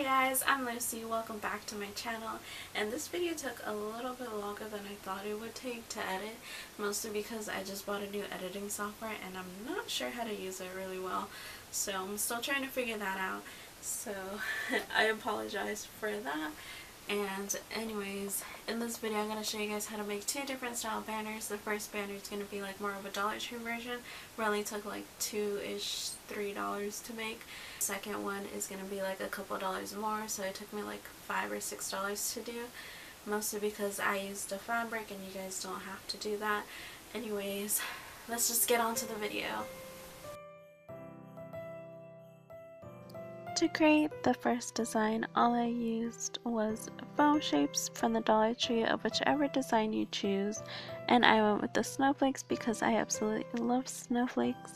guys, I'm Lucy. Welcome back to my channel, and this video took a little bit longer than I thought it would take to edit, mostly because I just bought a new editing software and I'm not sure how to use it really well, so I'm still trying to figure that out, so I apologize for that. And anyways, in this video I'm going to show you guys how to make two different style banners. The first banner is going to be like more of a Dollar Tree version, where it only took like $2-ish, $3 to make. The second one is going to be like a couple dollars more, so it took me like $5 or $6 to do, mostly because I used a fabric and you guys don't have to do that. Anyways, let's just get on to the video. To create the first design, all I used was foam shapes from the Dollar Tree of whichever design you choose, and I went with the snowflakes because I absolutely love snowflakes.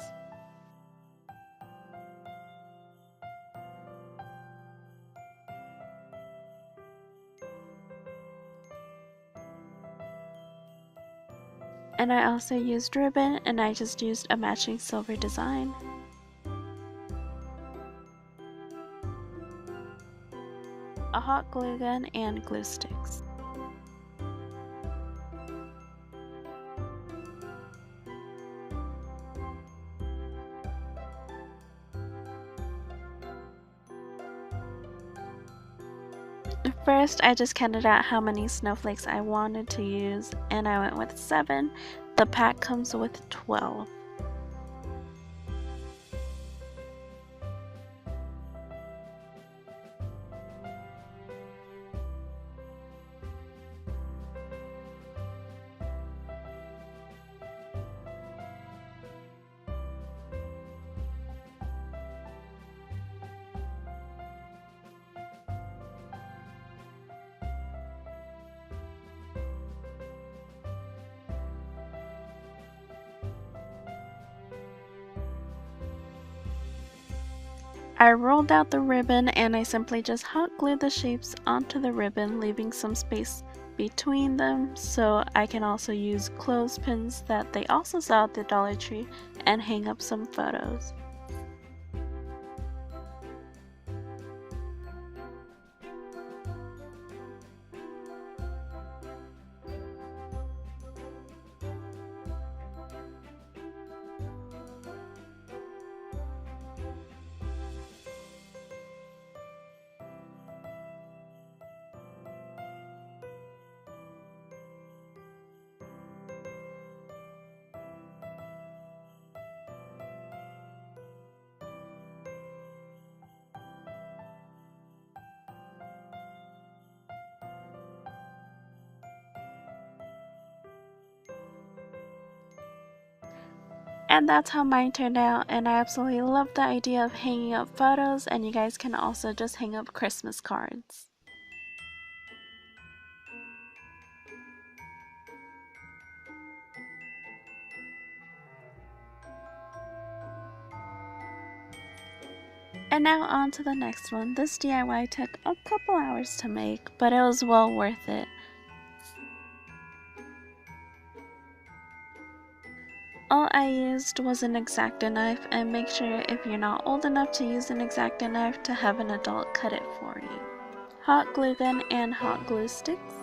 And I also used ribbon, and I just used a matching silver design. A hot glue gun and glue sticks. First, I just counted out how many snowflakes I wanted to use, and I went with 7. The pack comes with 12. I rolled out the ribbon and I simply just hot glued the shapes onto the ribbon, leaving some space between them so I can also use clothespins that they also sell at the Dollar Tree and hang up some photos. And that's how mine turned out, and I absolutely love the idea of hanging up photos, and you guys can also just hang up Christmas cards. And now on to the next one. This DIY took a couple hours to make, but it was well worth it. All I used was an X-Acto knife, and make sure if you're not old enough to use an X-Acto knife to have an adult cut it for you. Hot glue gun and hot glue sticks.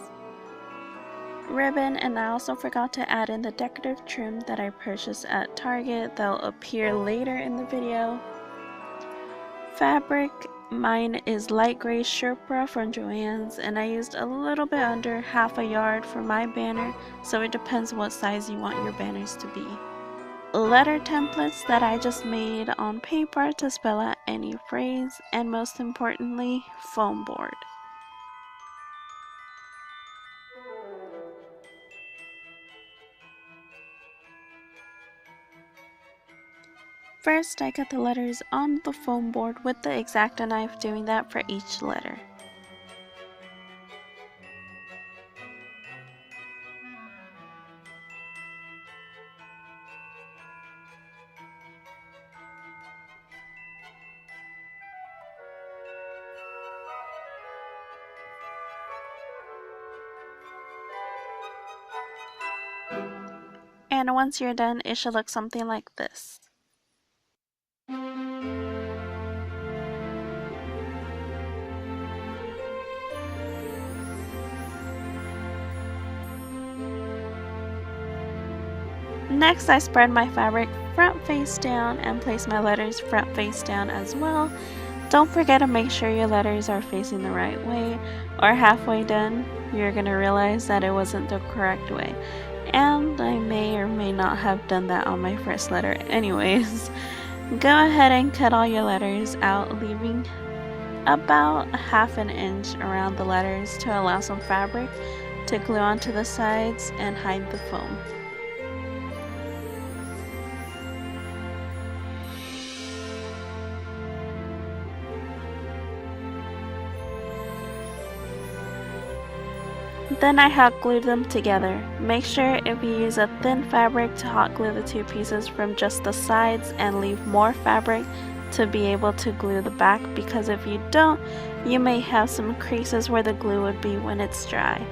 Ribbon, and I also forgot to add in the decorative trim that I purchased at Target that'll appear later in the video. Fabric, mine is light gray Sherpa from Joann's, and I used a little bit under half a yard for my banner, so it depends what size you want your banners to be. Letter templates that I just made on paper to spell out any phrase, and most importantly, foam board. First, I cut the letters on the foam board with the X-Acto knife, doing that for each letter. And once you're done, it should look something like this. Next, I spread my fabric front face down and place my letters front face down as well. Don't forget to make sure your letters are facing the right way, or halfway done, you're going to realize that it wasn't the correct way. And I may or may not have done that on my first letter anyways. Go ahead and cut all your letters out, leaving about ½ inch around the letters to allow some fabric to glue onto the sides and hide the foam. Then I hot glued them together. Make sure if you use a thin fabric to hot glue the two pieces from just the sides and leave more fabric to be able to glue the back, because if you don't, you may have some creases where the glue would be when it's dry.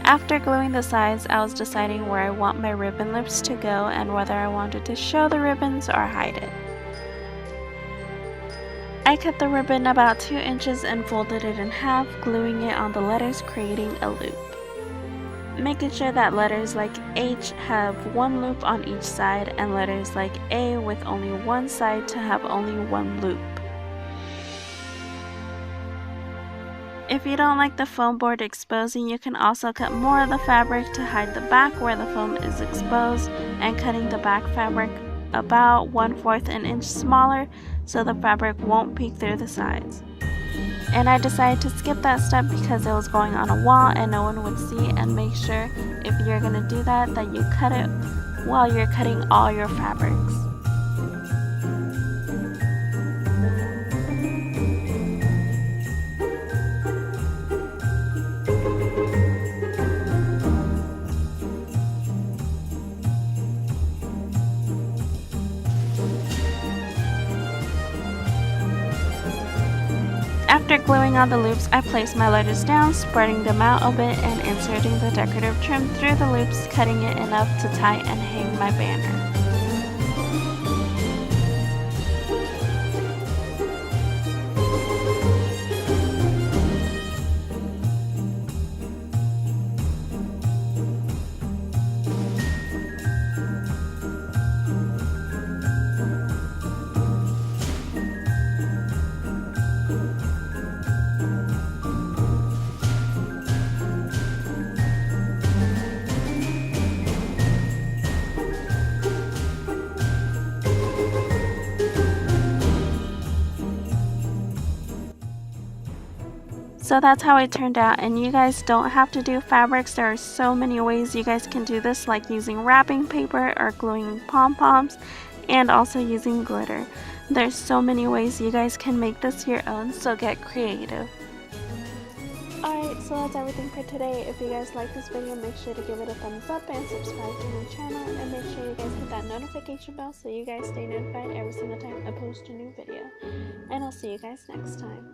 After gluing the sides, I was deciding where I want my ribbon loops to go and whether I wanted to show the ribbons or hide it. I cut the ribbon about 2 inches and folded it in half, gluing it on the letters, creating a loop. Making sure that letters like H have 1 loop on each side and letters like A with only one side to have only 1 loop. If you don't like the foam board exposing, you can also cut more of the fabric to hide the back where the foam is exposed, and cutting the back fabric about 1/4 an inch smaller so the fabric won't peek through the sides. And I decided to skip that step because it was going on a wall and no one would see, and make sure if you're going to do that you cut it while you're cutting all your fabrics. After gluing on the loops, I placed my letters down, spreading them out a bit and inserting the decorative trim through the loops, cutting it enough to tie and hang my banner. So that's how it turned out, and you guys don't have to do fabrics. There are so many ways you guys can do this, like using wrapping paper or gluing pom-poms, and also using glitter. There's so many ways you guys can make this your own, so get creative. Alright, so that's everything for today. If you guys like this video, make sure to give it a thumbs up and subscribe to my channel, and make sure you guys hit that notification bell so you guys stay notified every single time I post a new video. And I'll see you guys next time.